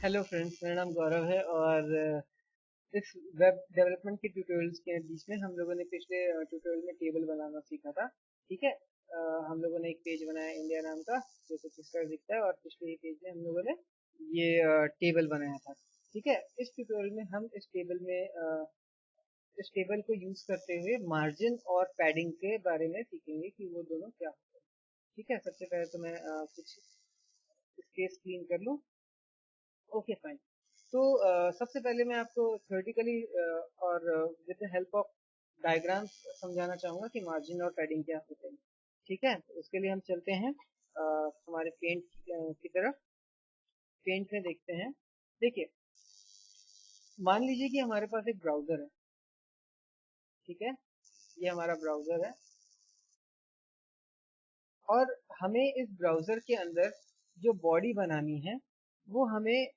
Hello friends, मेरा नाम गौरव है और इस वेब डेवलपमेंट के ट्यूटोरियल्स के बीच में हम लोगों ने पिछले ट्यूटोरियल में टेबल बनाना सीखा था। ठीक है। हम लोगों ने एक पेज बनाया इंडिया नाम का, जो कुछ इस तरह दिखता है, और पिछले ही पेज में हम लोगों ने ये टेबल बनाया था। ठीक है। इस ट्यूटोरियल में हम इस टेबल को यूज करते हुए मार्जिन और पैडिंग के बारे में सीखेंगे कि वो दोनों क्या होते हैं। ठीक है। सबसे पहले तो मैं कुछ स्पेस क्लीन कर लूँ। Okay fine. तो सबसे पहले मैं आपको थ्योरेटिकली और with the help of diagrams समझाना चाहूँगा कि मार्जिन और पैडिंग क्या होते हैं। ठीक है। तो उसके लिए हम चलते हैं हमारे पेंट की तरफ। पेंट में देखते हैं। देखिए, मान लीजिए कि हमारे पास एक ब्राउज़र है। ठीक है। ये हमारा ब्राउज़र है और हमें इस ब्राउज़र के अंदर जो बॉडी बनानी है वो हमें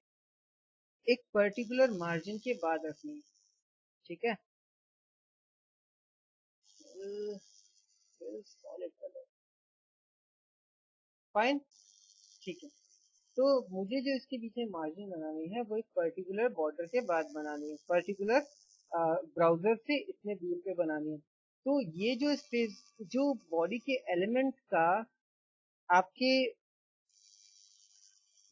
एक पर्टिकुलर मार्जिन के बाद रखनी है। ठीक है। Solid colour, fine. ठीक है। तो मुझे जो इसके पीछे मार्जिन बनानी है वो एक पर्टिकुलर बॉर्डर के बाद बनानी है, पर्टिकुलर ब्राउजर से इतने दूर पे बनानी है। तो ये जो स्पेस, जो बॉडी के एलिमेंट का आपके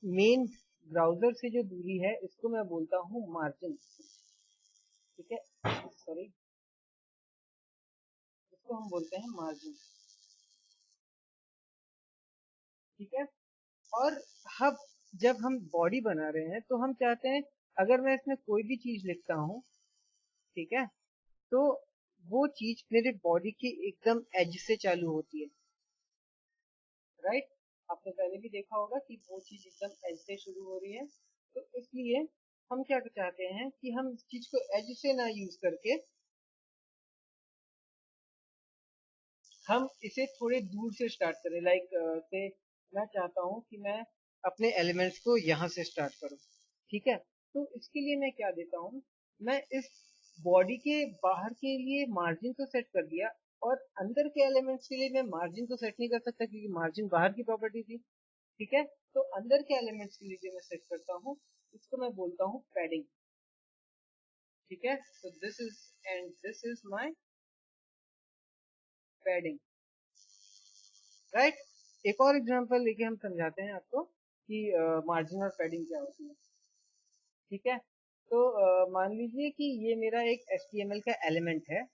मेन ब्राउजर से जो दूरी है, इसको मैं बोलता हूँ मार्जिन। ठीक है। सॉरी, इसको हम बोलते हैं मार्जिन। ठीक है। और अब जब हम बॉडी बना रहे हैं तो हम चाहते हैं, अगर मैं इसमें कोई भी चीज लिखता हूँ, ठीक है, तो वो चीज मेरे बॉडी के एकदम एज से चालू होती है। राइट। आपने पहले भी देखा होगा कि वो चीज एकदम एज से शुरू हो रही है। तो इसलिए हम क्या चाहते हैं कि हम इस चीज को एज से ना यूज करके हम इसे थोड़े दूर से स्टार्ट करें। लाइक से मैं चाहता हूँ कि मैं अपने एलिमेंट्स को यहाँ से स्टार्ट करूँ। ठीक है। तो इसके लिए मैं क्या देता हूँ, मैं इस बॉडी के बाहर के लिए मार्जिन तो सेट कर दिया, और अंदर के एलिमेंट्स के लिए मैं मार्जिन तो सेट नहीं कर सकता क्योंकि मार्जिन बाहर की प्रॉपर्टी थी। ठीक है। तो अंदर के एलिमेंट्स के लिए जो मैं सेट करता हूँ, इसको मैं बोलता हूँ पैडिंग। ठीक है। तो this is my padding. Right. एक और एग्जांपल लेके हम समझाते हैं आपको कि मार्जिन और पैडिंग क्या होती है। ठीक है। तो मान लीजिए कि ये मेरा एक HTML का एलिमेंट है।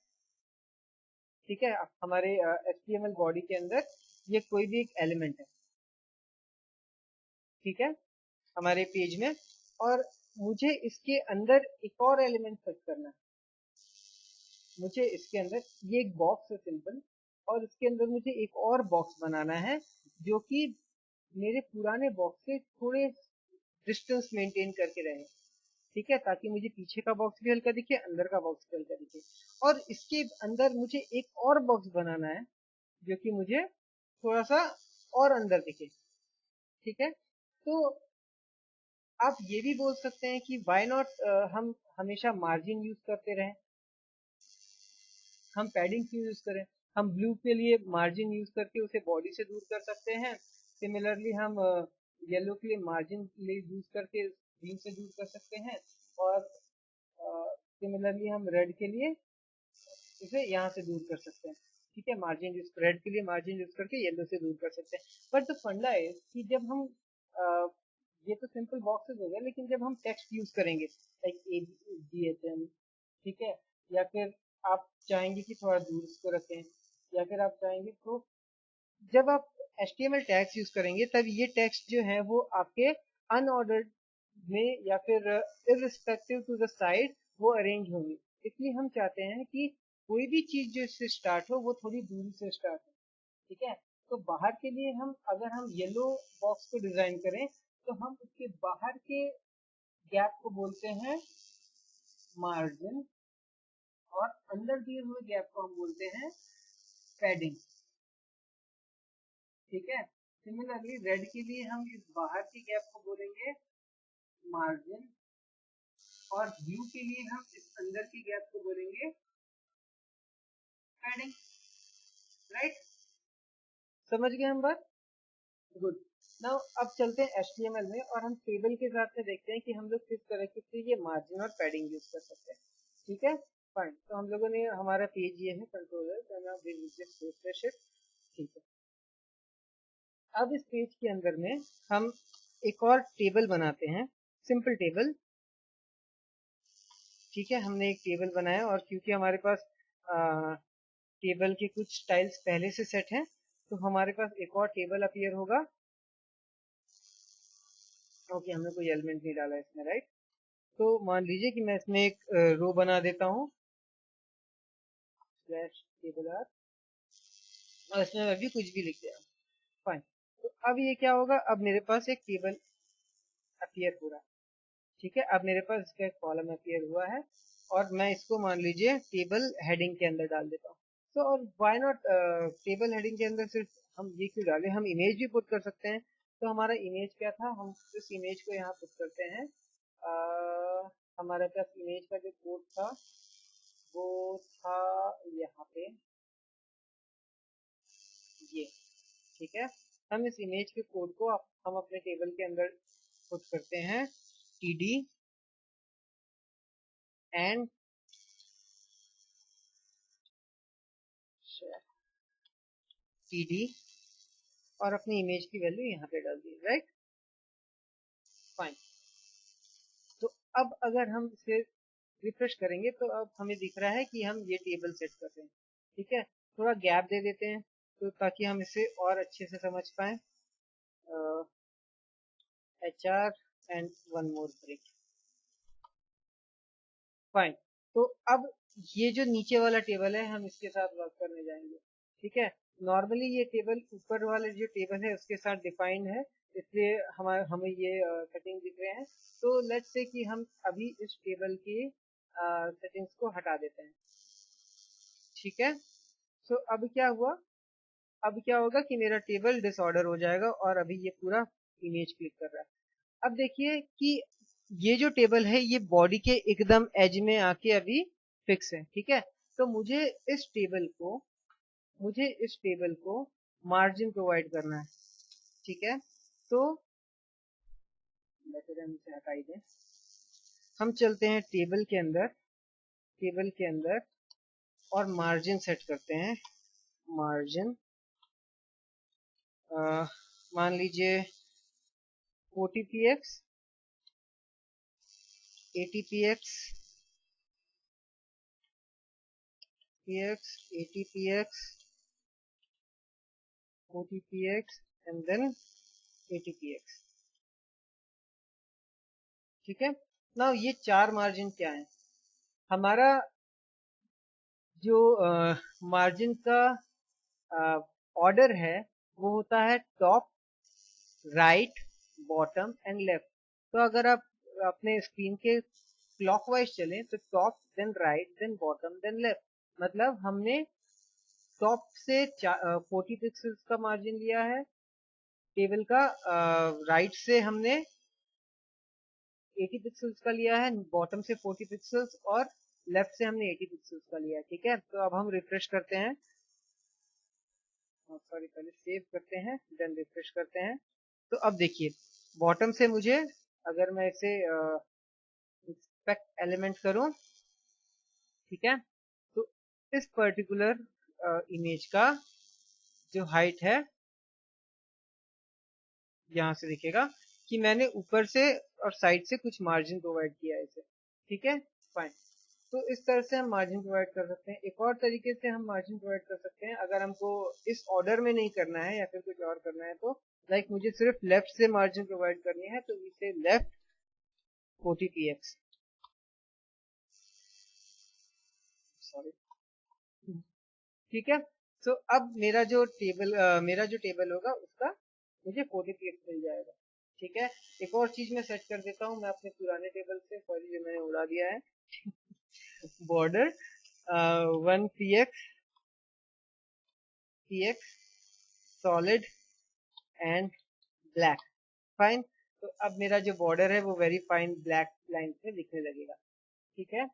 ठीक है। अब हमारे HTML बॉडी के अंदर ये कोई भी एक एलिमेंट है। ठीक है। हमारे पेज में, और मुझे इसके अंदर एक और एलिमेंट सेट करना है। मुझे इसके अंदर, ये एक बॉक्स है सिंपल, और इसके अंदर मुझे एक और बॉक्स बनाना है जो कि मेरे पुराने बॉक्स से थोड़े डिस्टेंस मेंटेन करके रहे। ठीक है। ताकि मुझे पीछे का बॉक्स भी हल्का दिखे, अंदर का बॉक्स भी हल्का दिखे। और इसके अंदर मुझे एक और बॉक्स बनाना है जो कि मुझे थोड़ा सा और अंदर दिखे। ठीक है। तो आप ये भी बोल सकते हैं कि व्हाई नॉट हम हमेशा मार्जिन यूज करते रहें, हम पैडिंग क्यों यूज करें। हम ब्लू के लिए मार्जिन यूज करके उसे बॉडी से दूर कर सकते हैं। सिमिलरली हम येलो के लिए मार्जिन यूज करके ग्रीन से दूर कर सकते हैं। और सिमिलरली हम रेड के लिए इसे यहाँ से दूर कर सकते हैं। ठीक है। मार्जिन यूज, रेड के लिए मार्जिन यूज करके येलो से दूर कर सकते हैं। बट द फंडा है कि जब हम ये तो सिंपल बॉक्सेस हो गए, लेकिन जब हम टेक्स्ट यूज करेंगे लाइक ABGHM, ठीक है, या फिर आप चाहेंगे कि थोड़ा दूर इसको रखें, या फिर आप चाहेंगे तो जब आप HTML टैग्स यूज करेंगे तब ये टेक्स्ट जो है वो आपके अनऑर्डर्ड में या फिर इररिस्पेक्टिव टू द साइड वो अरेंज होंगे। इसलिए हम चाहते हैं कि कोई भी चीज जो इससे स्टार्ट हो वो थोड़ी दूरी से स्टार्ट हो। ठीक है। तो बाहर के लिए हम, अगर हम येलो बॉक्स को डिजाइन करें तो हम उसके बाहर के गैप को बोलते हैं मार्जिन, और अंदर दिए हुए गैप को हम बोलते हैं पैडिंग। ठीक है। सिमिलरली रेड के लिए हम इस बाहर के गैप को बोलेंगे मार्जिन, और ब्लू के लिए हम इस अंदर के गैप को बोलेंगे पैडिंग। राइट। समझ गए हम बात? गुड। नाउ अब चलते हैं HTML में और हम टेबल के साथ में देखते हैं कि हम लोग किस तरीके से ये मार्जिन और पैडिंग यूज कर सकते हैं। ठीक है, फाइन। तो हम लोगों ने हमारा पेज ये है कंट्रोलर, रिफ्रेश इट। ठीक है, अब इस पेज के अंदर में हम एक और टेबल बनाते हैं, सिंपल टेबल। ठीक है, हमने एक टेबल बनाया और क्योंकि हमारे पास टेबल के कुछ स्टाइल्स पहले से सेट हैं, तो हमारे पास एक और टेबल अपीयर होगा। ओके, हमने कोई एलिमेंट नहीं डाला इसमें, राइट। तो मान लीजिए कि मैं इसमें एक रो बना देता हूँ, स्लैश टेबल आर, और इसमें मैं भी कुछ भी लिख दिया। फाइन। तो अब ये क्या होगा, अब मेरे पास एक टेबल अपीयर हो रहा है। ठीक है, अब मेरे पास इसका एक कॉलम अपीयर हुआ है और मैं इसको मान लीजिए टेबल हेडिंग के अंदर डाल देता हूँ। तो और व्हाई नॉट टेबल हेडिंग के अंदर सिर्फ हम ये क्यों डालें, हम इमेज भी पुट कर सकते हैं। तो हमारा इमेज क्या था, हम इस इमेज को यहाँ पुट करते हैं। हमारे पास इमेज का जो कोड था वो था यहाँ पे, ये। ठीक है, हम इस इमेज के कोड को हम अपने टेबल के अंदर पुट करते हैं, td एंड td, और अपनी इमेज की वैल्यू यहाँ पे डाल दी, राइट। फाइन। तो अब अगर हम इसे रिफ्रेश करेंगे तो अब हमें दिख रहा है कि हम ये टेबल सेट कर रहे हैं। ठीक है, थोड़ा गैप दे देते हैं तो ताकि हम इसे और अच्छे से समझ पाए। HR and one more break. Fine. तो अब ये जो नीचे वाला टेबल है हम इसके साथ वर्क करने जाएंगे। ठीक है, नॉर्मली ये टेबल ऊपर वाले जो टेबल है उसके साथ डिफाइंड है, इसलिए हमें ये सेटिंग दिख रहे हैं। तो लेट्स से कि हम अभी इस टेबल की सेटिंग्स को हटा देते हैं। ठीक है, सो अब क्या हुआ, अब क्या होगा कि मेरा टेबल डिसऑर्डर हो जाएगा और अभी ये पूरा इमेज क्लिक कर रहा है। अब देखिए कि ये जो टेबल है ये बॉडी के एकदम एज में आके अभी फिक्स है। ठीक है, तो मुझे इस टेबल को मार्जिन प्रोवाइड करना है। ठीक है, तो वैसे हम इसे हटा ही दें, हम चलते हैं टेबल के अंदर और मार्जिन सेट करते हैं। मार्जिन मान लीजिए 40px, 80px, px, 80px, 40px and then 80px। ठीक है, नाउ ये चार मार्जिन क्या है, हमारा जो मार्जिन का ऑर्डर है वो होता है top, right, bottom and left. तो अगर आप अपने स्क्रीन के क्लॉकवाइज चलें तो top, then right, then bottom, then left. मतलब हमने टॉप से 40 पिक्सल्स का मार्जिन लिया है टेबल का, राइट से हमने 80 पिक्सल्स का लिया है, बॉटम से 40 पिक्सल्स, और लेफ्ट से हमने 80 पिक्सल्स का लिया है। ठीक है, तो अब हम रिफ्रेश करते हैं, सॉरी पहले सेव करते हैं देन रिफ्रेश करते हैं। तो अब देखिए बॉटम से मुझे, अगर मैं इसे इंस्पेक्ट एलिमेंट करूं, ठीक है, तो इस पर्टिकुलर इमेज का जो हाइट है यहाँ से दिखेगा कि मैंने ऊपर से और साइड से कुछ मार्जिन प्रोवाइड किया है इसे। ठीक है, फाइन। तो इस तरह से हम मार्जिन प्रोवाइड कर सकते हैं। एक और तरीके से हम मार्जिन प्रोवाइड कर सकते हैं, अगर हमको इस ऑर्डर में नहीं करना है या फिर कुछ और करना है, तो लाइक मुझे सिर्फ लेफ्ट से मार्जिन प्रोवाइड करनी है, तो इसे लेफ्ट 40px, सॉरी। ठीक है, तो अब मेरा जो टेबल होगा उसका मुझे 40px मिल जाएगा। ठीक है, एक और चीज मैं सेट कर देता हूँ मैं अपने पुराने टेबल से, सॉरी जो मैंने उड़ा दिया है, border 1px solid and black. Fine. तो अब मेरा जो बॉर्डर है वो वेरी फाइन ब्लैक लाइन में दिखने लगेगा। ठीक है,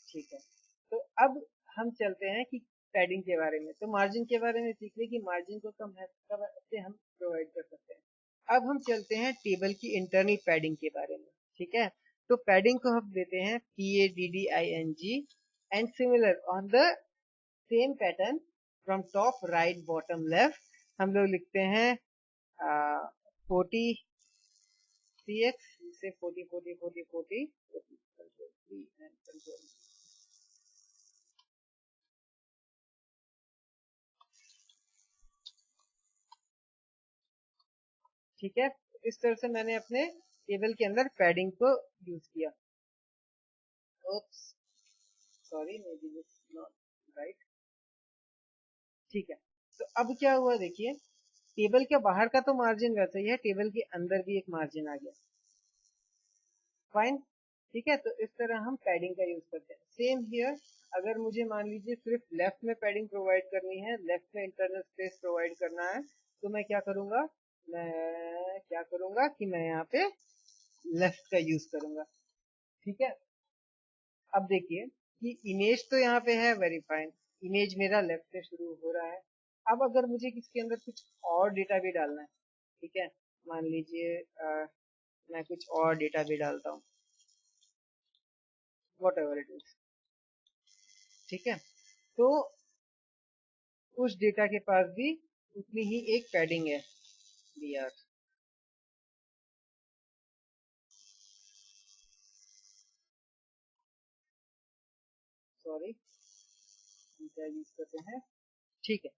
ठीक है। तो अब हम चलते हैं कि पैडिंग के बारे में। तो मार्जिन के बारे में सीख लिया कि मार्जिन को कब से हम प्रोवाइड कर सकते हैं। अब हम चलते हैं टेबल की इंटरनल पैडिंग के बारे में। ठीक है, तो पैडिंग को हम देते हैं PADDING and similar on the same pattern from top right bottom left हम लोग लिखते हैं 40 CX से 40 40 40 40 कंट्रोल 3 एंड कंट्रोल। ठीक है, इस तरह से मैंने अपने टेबल के अंदर पैडिंग को यूज किया। Oops sorry, maybe this not right. ठीक है, तो अब क्या हुआ देखिए, टेबल के बाहर का तो मार्जिन वैसा ही है, टेबल के अंदर भी एक मार्जिन आ गया। फाइन, ठीक है, तो इस तरह हम पैडिंग का यूज करते हैं। सेम हियर, अगर मुझे मान लीजिए सिर्फ लेफ्ट में पैडिंग प्रोवाइड करनी है, लेफ्ट में इंटरनल स्पेस प्रोवाइड करना है, तो मैं क्या करूंगा कि मैं यहाँ पे लेफ्ट का यूज करूंगा। ठीक है, अब देखिए कि इमेज तो यहाँ पे है, वेरी फाइन, इमेज मेरा लेफ्ट से शुरू हो रहा है। अब अगर मुझे इसके अंदर कुछ और डेटा भी डालना है, ठीक है, मान लीजिए मैं कुछ और डेटा भी डालता हूँ, वॉट एवर इट इज। ठीक है, तो उस डेटा के पास भी उतनी ही एक पैडिंग है BR। सॉरी, क्या यूज करते हैं। ठीक है,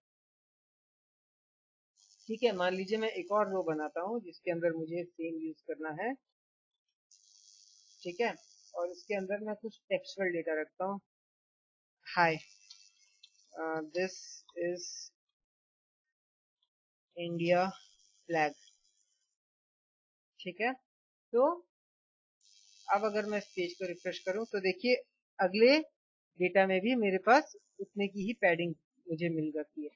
ठीक है, मान लीजिए मैं एक और रो बनाता हूँ जिसके अंदर मुझे सेम यूज करना है। ठीक है, और इसके अंदर मैं कुछ टेक्सचुअल डेटा रखता हूँ। हाय, दिस इज इंडिया फ्लैग। ठीक है, तो अब अगर मैं इस पेज को रिफ्रेश करूं तो देखिए अगले डेटा में भी मेरे पास उतने की ही पैडिंग मुझे मिल जाती है।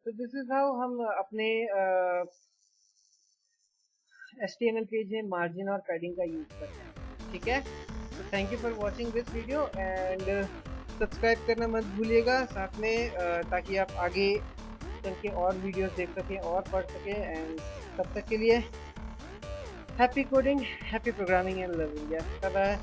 तो दिस इज हाउ हम अपने HTML पेज में मार्जिन और पैडिंग का यूज करते हैं। ठीक है, तो thank you for watching this video and subscribe करना मत भूलिएगा साथ में, ताकि आप आगे चल के और वीडियोस देख सकें और पढ़ सकें। एंड तब तक के लिए happy coding, happy programming and love India. Bye bye.